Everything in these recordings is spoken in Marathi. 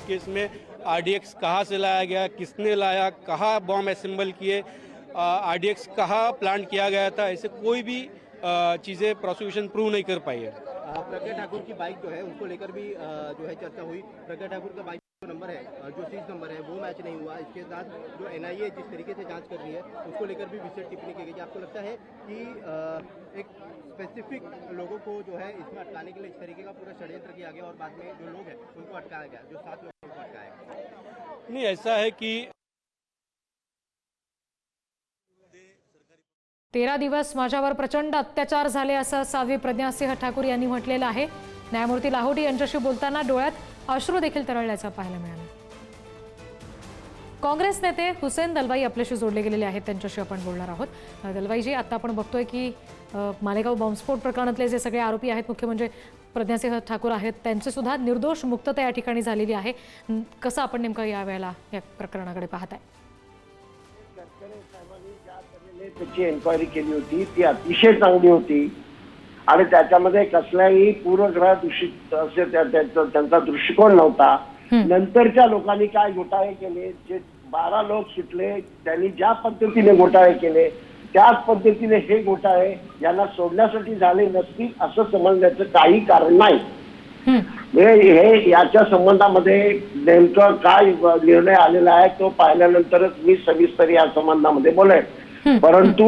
केस में आरडीएक्स कहाँ से लाया गया, किसने लाया, कहाँ बॉम्ब असेंबल किए, आरडीएक्स कहाँ प्लांट किया गया था, ऐसे कोई भी चीज़ें प्रोसिक्यूशन प्रूव नहीं कर पाई है। प्रज्ञा ठाकुर की बाइक जो है उसको लेकर भी जो है चर्चा हुई। प्रज्ञा ठाकुर का बाइक नंबर है, जो सीज नंबर है, वो मैच नहीं हुआ। इसके साथ जो एनआईए जिस तरीके से जांच कर रही है उसको लेकर भी विशेष टिप्पणी की गई। आपको लगता है कि एक स्पेसिफिक लोगों को जो है इसमें अटकाने के लिए इस तरीके का पूरा षड्यंत्र किया गया और बाद में जो लोग हैं उनको अटकाया गया, जो 7 लोगों को अटकाया गया? नहीं, ऐसा है कि 13 दिवस माझ्यावर प्रचंड अत्याचार झाले असं साध्वी प्रज्ञासिंह ठाकूर यांनी म्हटलेलं आहे। न्यायमूर्ती लाहोटी यांच्याशी बोलताना डोळ्यात अश्रू देखील तरळल्याचं पाहायला मिळालं। काँग्रेस नेते हुसेन दलवाई आपल्याशी जोडले गेलेले आहेत, त्यांच्याशी आपण बोलणार आहोत। दलवाईजी, आता आपण बघतोय की मालेगाव बॉम्बस्फोट प्रकरणातले जे सगळे आरोपी आहेत, मुख्य म्हणजे प्रज्ञासिंह ठाकूर आहेत, त्यांची सुद्धा निर्दोष मुक्तता या ठिकाणी झालेली आहे। कसं आपण नेमकं या वेळेला या प्रकरणाकडे पाहताय? त्याची एन्क्वायरी केली होती, ती अतिशय चांगली होती आणि त्याच्यामध्ये कसलाही पूर्वग्रह दूषित असे त्यांचा दृष्टिकोन नव्हता। नंतरच्या लोकांनी काय घोटाळे केले, जे 12 लोक सुटले, त्यांनी ज्या पद्धतीने घोटाळे केले त्याच पद्धतीने हे घोटाळे यांना सोडण्यासाठी झाले नसतील असं समजण्याचं काही कारण नाही। हे याच्या संबंधामध्ये नेमकं काय निर्णय आलेला आहे तो पाहिल्यानंतरच मी सविस्तर या संबंधामध्ये बोलेन। परंतु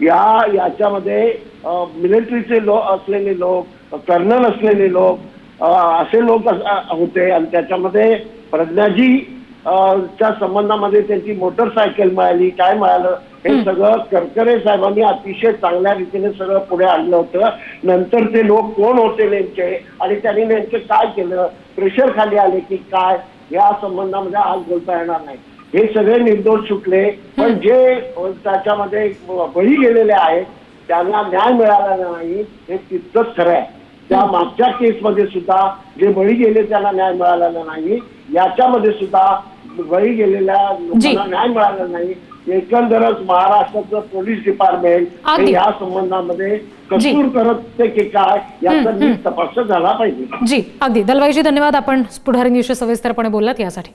याच्यामध्ये मिलिटरीचे लोक असलेले लोक, कर्नल असलेले लोक, असे लोक होते आणि त्याच्यामध्ये प्रज्ञाजी च्या संबंधामध्ये त्यांची मोटरसायकल मिळाली, काय मिळालं हे सगळं करकरे साहेबांनी अतिशय चांगल्या रीतीने सगळं पुढे आणलं होतं। नंतर ते लोक कोण होते नेमके आणि त्यांनी नेमके काय केलं, प्रेशर खाली आले की काय, या संबंधामध्ये आज बोलता येणार नाही। हे सगळे निर्दोष सुटले, पण जे त्याच्यामध्ये बळी गेलेले आहेत त्यांना न्याय मिळाला नाही हे तितकंच खरं आहे। त्या मागच्या केसमध्ये सुद्धा जे बळी गेले त्यांना न्याय मिळालेला नाही, याच्यामध्ये सुद्धा बळी गेलेल्या लोकांना न्याय मिळाला नाही। एकंदरच महाराष्ट्राचं पोलीस डिपार्टमेंट या संबंधामध्ये कसूर करत की काय याचा नीट तपास झाला पाहिजे। जी, अगदी दलवाईजी, धन्यवाद। आपण पुढारी न्यूजशी सविस्तरपणे बोललात यासाठी।